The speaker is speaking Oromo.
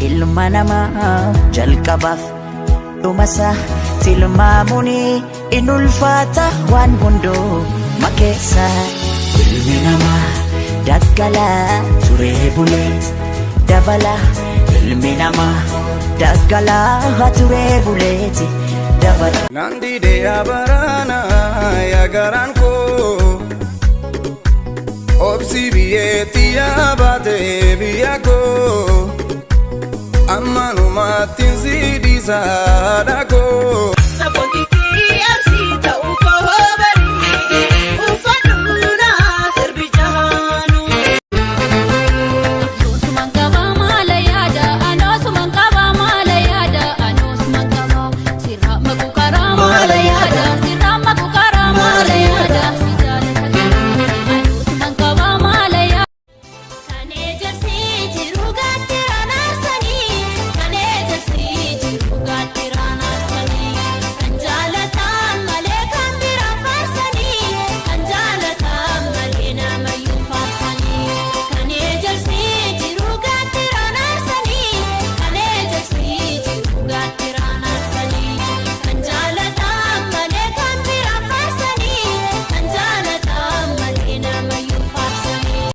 ilma namaa jalqabaaf dhumasa tilmaamuni in ulfaata waan hunduu makeessa ilmi namaa daggala turee buleet dabala ilmi namaa daggala turee buleeti dabala nandi de abarana ya garanko obsi biyeti abate biyako amanu matin zidisa